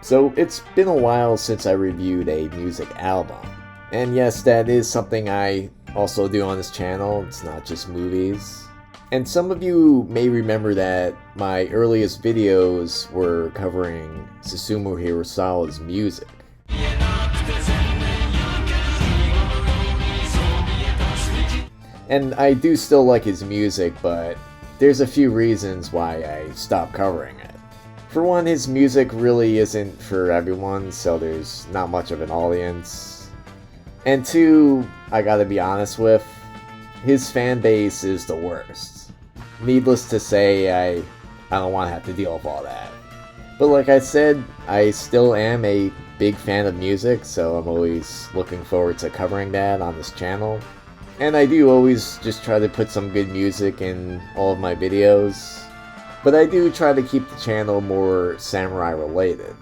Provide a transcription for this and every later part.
So it's been a while since I reviewed a music album. And yes, that is something I also do on this channel, it's not just movies. And some of you may remember that my earliest videos were covering Susumu Hirasawa's music. And I do still like his music, but there's a few reasons why I stopped covering it. For one, his music really isn't for everyone, so there's not much of an audience. And two, I gotta be honest with, his fan base is the worst. Needless to say, I don't want to have to deal with all that. But like I said, I still am a big fan of music, so I'm always looking forward to covering that on this channel. And I do always just try to put some good music in all of my videos. But I do try to keep the channel more samurai related.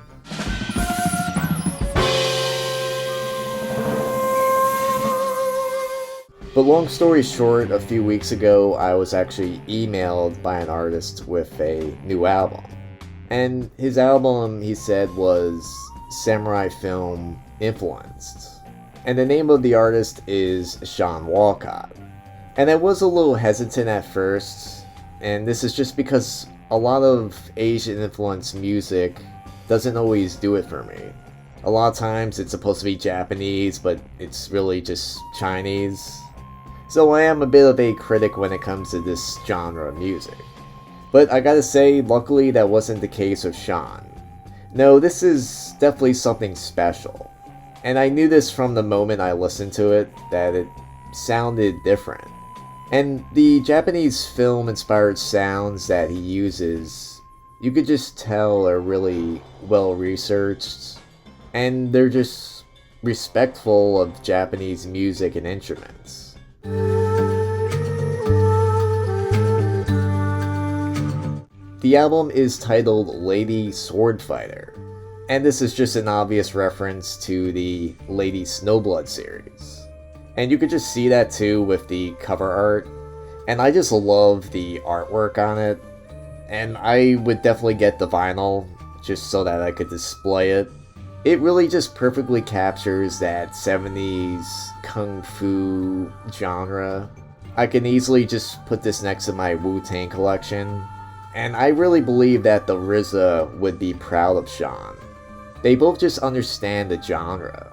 But long story short, a few weeks ago I was actually emailed by an artist with a new album. And his album, he said, was samurai film influenced. And the name of the artist is Sean Wolcott. And I was a little hesitant at first, and this is just because a lot of Asian influenced music doesn't always do it for me. A lot of times it's supposed to be Japanese, but it's really just Chinese. So I am a bit of a critic when it comes to this genre of music. But I gotta say, luckily that wasn't the case with Sean. No, this is definitely something special. And I knew this from the moment I listened to it, that it sounded different. And the Japanese film-inspired sounds that he uses, you could just tell are really well-researched. And they're just respectful of Japanese music and instruments. The album is titled Lady Swordfighter, and this is just an obvious reference to the Lady Snowblood series. And you could just see that too with the cover art, and I just love the artwork on it, and I would definitely get the vinyl just so that I could display it. It really just perfectly captures that 70s kung fu genre. I can easily just put this next to my Wu-Tang collection. And I really believe that the RZA would be proud of Sean. They both just understand the genre.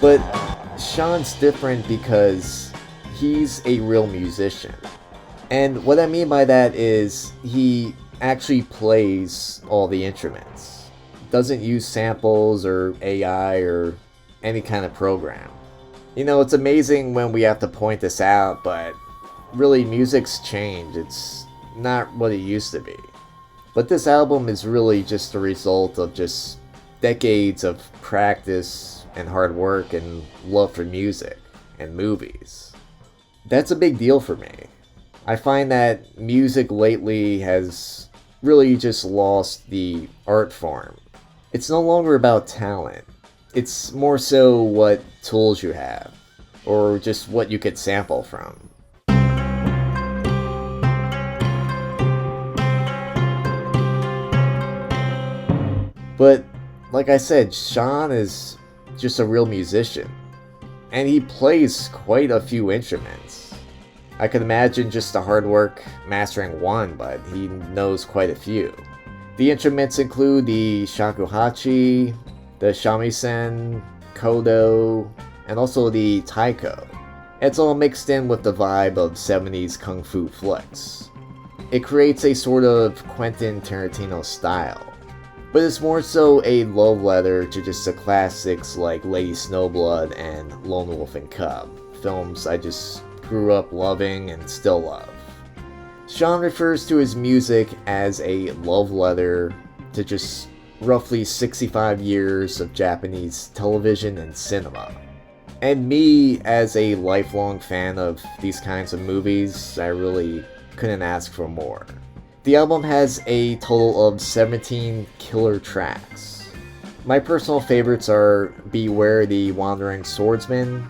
But Sean's different because he's a real musician. And what I mean by that is he actually plays all the instruments. Doesn't use samples or AI or any kind of program. You know, it's amazing when we have to point this out, but really music's changed. It's not what it used to be. But this album is really just a result of just decades of practice and hard work and love for music and movies. That's a big deal for me. I find that music lately has really just lost the art form. It's no longer about talent. It's more so what tools you have, or just what you could sample from. But, like I said, Sean is just a real musician, and he plays quite a few instruments. I can imagine just the hard work mastering one, but he knows quite a few. The instruments include the shakuhachi, the shamisen, koto, and also the taiko. It's all mixed in with the vibe of 70s kung fu flicks. It creates a sort of Quentin Tarantino style, but it's more so a love letter to just the classics like Lady Snowblood and Lone Wolf and Cub, films I just grew up loving and still love. Sean refers to his music as a love letter to just roughly 65 years of Japanese television and cinema. And me, as a lifelong fan of these kinds of movies, I really couldn't ask for more. The album has a total of 17 killer tracks. My personal favorites are Beware the Wandering Swordsman,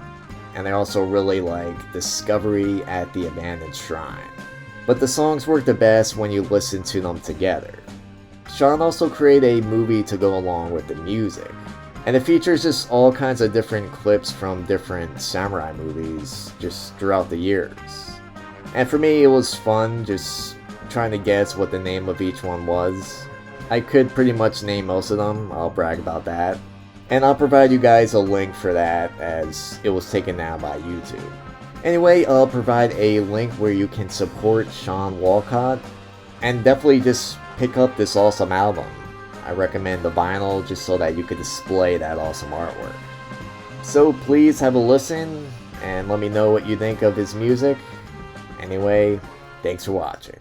and I also really like Discovery at the Abandoned Shrine. but the songs work the best when you listen to them together. Sean also created a movie to go along with the music, and it features just all kinds of different clips from different samurai movies just throughout the years. And for me, it was fun just trying to guess what the name of each one was. I could pretty much name most of them, I'll brag about that. And I'll provide you guys a link for that as it was taken down by YouTube. Anyway, I'll provide a link where you can support Sean Wolcott, and definitely just pick up this awesome album. I recommend the vinyl just so that you could display that awesome artwork. So please have a listen and let me know what you think of his music. Anyway, thanks for watching.